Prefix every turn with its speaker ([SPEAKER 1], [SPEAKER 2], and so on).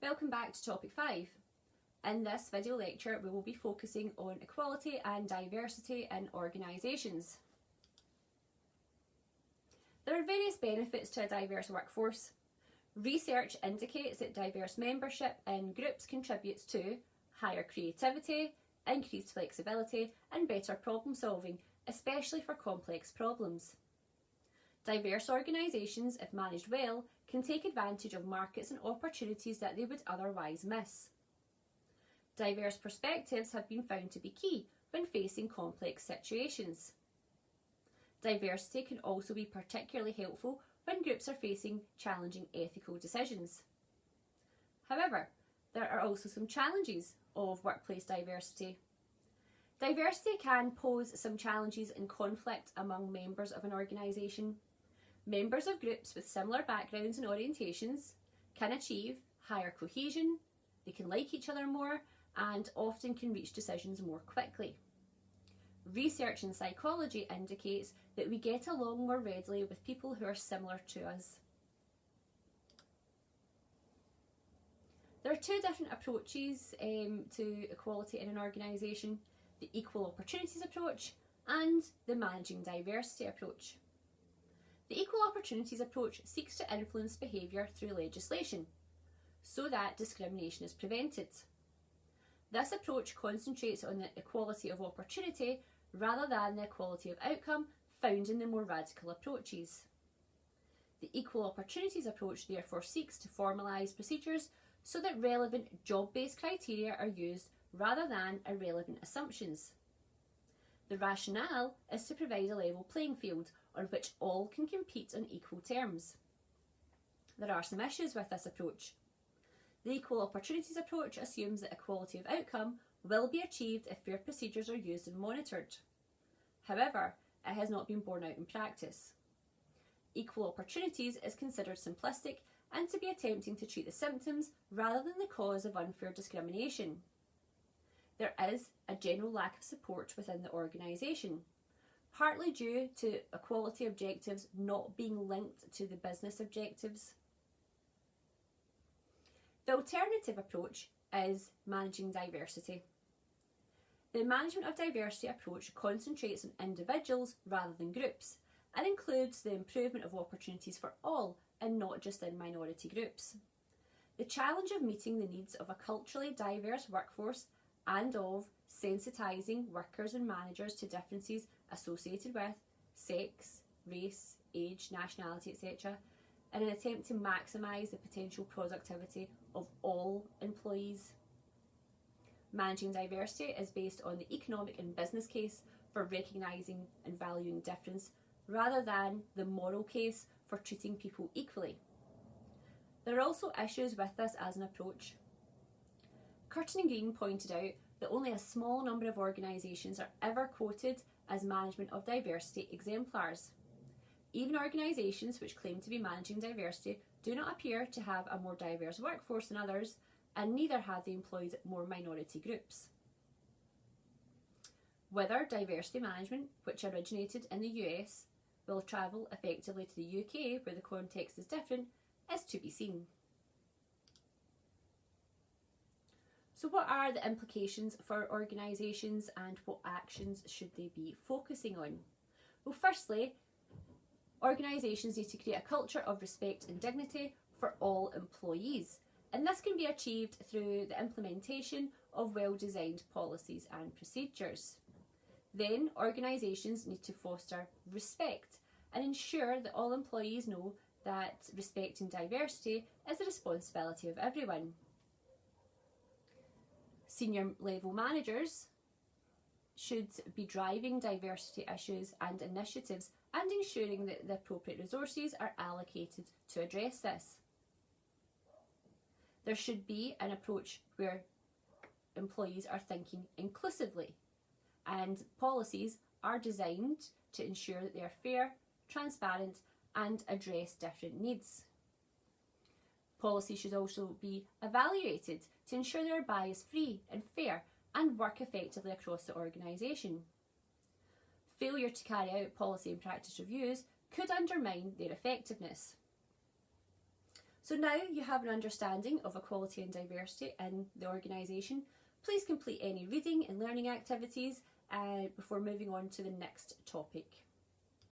[SPEAKER 1] Welcome back to topic 5. In this video lecture we will be focusing on equality and diversity in organisations. There are various benefits to a diverse workforce. Research indicates that diverse membership in groups contributes to higher creativity, increased flexibility and better problem solving, especially for complex problems. Diverse organisations, if managed well, can take advantage of markets and opportunities that they would otherwise miss. Diverse perspectives have been found to be key when facing complex situations. Diversity can also be particularly helpful when groups are facing challenging ethical decisions. However, there are also some challenges of workplace diversity. Diversity can pose some challenges and conflict among members of an organisation. Members of groups with similar backgrounds and orientations can achieve higher cohesion, they can like each other more, and often can reach decisions more quickly. Research in psychology indicates that we get along more readily with people who are similar to us. There are two different approaches to equality in an organisation: the equal opportunities approach and the managing diversity approach. The equal opportunities approach seeks to influence behaviour through legislation so that discrimination is prevented. This approach concentrates on the equality of opportunity rather than the equality of outcome found in the more radical approaches. The equal opportunities approach therefore seeks to formalise procedures so that relevant job-based criteria are used rather than irrelevant assumptions. The rationale is to provide a level playing field on which all can compete on equal terms. There are some issues with this approach. The equal opportunities approach assumes that equality of outcome will be achieved if fair procedures are used and monitored. However, it has not been borne out in practice. Equal opportunities is considered simplistic and to be attempting to treat the symptoms rather than the cause of unfair discrimination. There is a general lack of support within the organisation, partly due to equality objectives not being linked to the business objectives. The alternative approach is managing diversity. The management of diversity approach concentrates on individuals rather than groups and includes the improvement of opportunities for all and not just in minority groups. The challenge of meeting the needs of a culturally diverse workforce and of sensitising workers and managers to differences associated with sex, race, age, nationality, etc., in an attempt to maximise the potential productivity of all employees. Managing diversity is based on the economic and business case for recognising and valuing difference rather than the moral case for treating people equally. There are also issues with this as an approach. Curtin and Green pointed out that only a small number of organisations are ever quoted as management of diversity exemplars. Even organisations which claim to be managing diversity do not appear to have a more diverse workforce than others, and neither have they employed more minority groups. Whether diversity management, which originated in the US, will travel effectively to the UK, where the context is different, is to be seen. So what are the implications for organisations and what actions should they be focusing on? Well, firstly, organisations need to create a culture of respect and dignity for all employees, and this can be achieved through the implementation of well-designed policies and procedures. Then, organisations need to foster respect and ensure that all employees know that respecting diversity is the responsibility of everyone. Senior level managers should be driving diversity issues and initiatives and ensuring that the appropriate resources are allocated to address this. There should be an approach where employees are thinking inclusively, and policies are designed to ensure that they are fair, transparent and address different needs. Policy should also be evaluated to ensure they are bias-free and fair and work effectively across the organisation. Failure to carry out policy and practice reviews could undermine their effectiveness. So now you have an understanding of equality and diversity in the organisation. Please complete any reading and learning activities before moving on to the next topic.